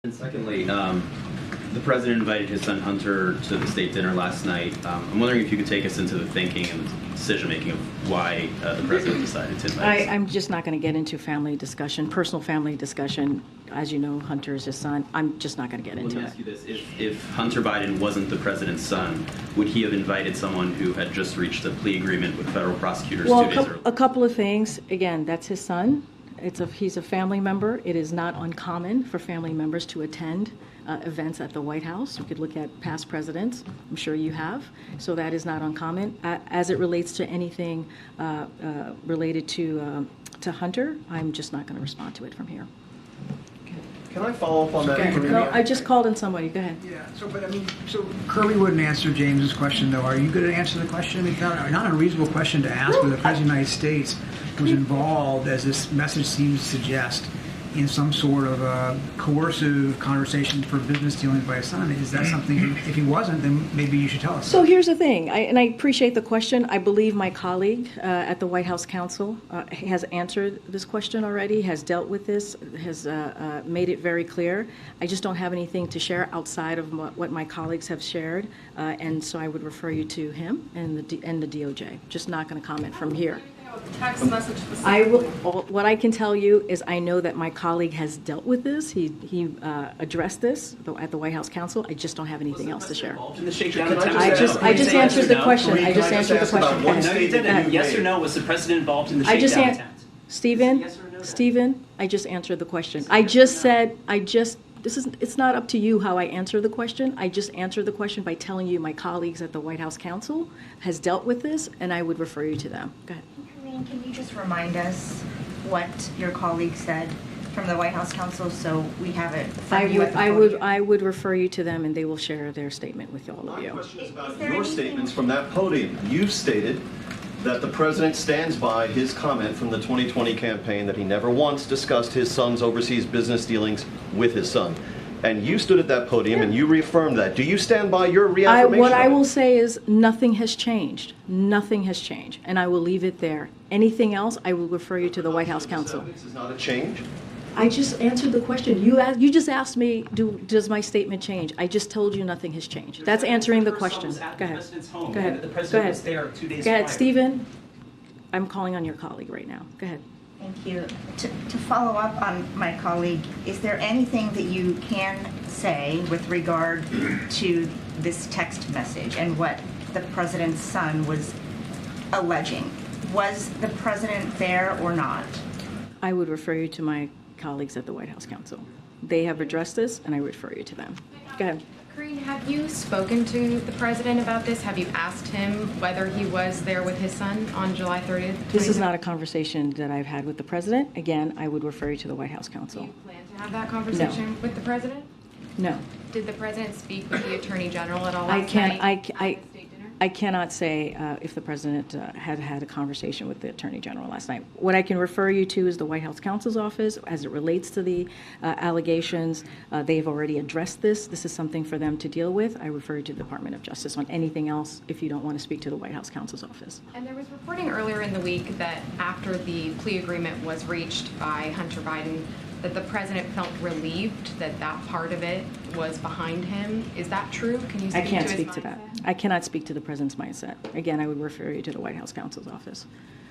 And secondly, the president invited his son Hunter to the state dinner last night. I'm wondering if you could take us into the thinking and the decision-making of why the president decided to invite his son. I'm just not going to get into family discussion, personal family discussion. As you know, Hunter is his son. I'm just not going to get into it. Let me ask you this. If Hunter Biden wasn't the president's son, would he have invited someone who had just reached a plea agreement with federal prosecutors 2 days earlier? A couple of things. Again, that's his son. He's a family member. It is not uncommon for family members to attend events at the White House. You could look at past presidents. I'm sure you have. So that is not uncommon. As it relates to anything related to Hunter, I'm just not going to respond to it from here. Can I follow up on that? No, I just called on somebody. Go ahead. Yeah. So Kirby wouldn't answer James's question, though. Are you going to answer the question? I mean, not a reasonable question to ask whether the President of the United States was involved, as this message seems to suggest, in some sort of coercive conversation for business dealings by his son. Is that something, if he wasn't, then maybe you should tell us. So here's the thing, and I appreciate the question. I believe my colleague at the White House Counsel has answered this question already, has dealt with this, has made it very clear. I just don't have anything to share outside of what my colleagues have shared, and so I would refer you to him and the DOJ. Just not going to comment from here. Text message I will. What I can tell you is I know that my colleague has dealt with this. He addressed this at the White House Counsel. I just don't have anything else to share. In the shakedown attempt? I just answered the question. I just answered the question. No, you didn't. Yes or no? Was the president involved in the shakedown attempt? Stephen, I just answered the question. It's not up to you how I answer the question. I just answered the question by telling you my colleagues at the White House Counsel has dealt with this, and I would refer you to them. Go ahead. Can you just remind us what your colleague said from the White House Counsel so we have it from you at the podium? I would refer you to them, and they will share their statement with all of you. My question is about your statements from that podium. You've stated that the president stands by his comment from the 2020 campaign that he never once discussed his son's overseas business dealings with his son. And you stood at that podium and you reaffirmed that. Do you stand by your reaffirmation? What I will say is nothing has changed. Nothing has changed. And I will leave it there. Anything else, I will refer you to the White House Counsel. This is not a change? I just answered the question. You just asked me, does my statement change? I just told you nothing has changed. That's answering the question. Go ahead. Go ahead. The president was there 2 days Go ahead, prior. Stephen. I'm calling on your colleague right now. Go ahead. Thank you. To follow up on my colleague, is there anything that you can say with regard to this text message and what the president's son was alleging? Was the president there or not? I would refer you to my colleagues at the White House Counsel. They have addressed this, and I refer you to them. Go ahead. Karine, have you spoken to the president about this? Have you asked him whether he was there with his son on July 30th? This is not a conversation that I've had with the president. Again, I would refer you to the White House Counsel. Do you plan to have that conversation with the president? No. Did the president speak with the attorney general at all last night at the state dinner? I cannot say if the president had had a conversation with the attorney general last night. What I can refer you to is the White House Counsel's office as it relates to the allegations. They've already addressed this. This is something for them to deal with. I refer you to the Department of Justice on anything else if you don't want to speak to the White House Counsel's office. And there was reporting earlier in the week that after the plea agreement was reached by Hunter Biden, that the president felt relieved that that part of it was behind him. Is that true? Can you speak to his mindset? I can't speak to that. I cannot speak to the president's mindset. Again, I would refer you to the White House Counsel's office.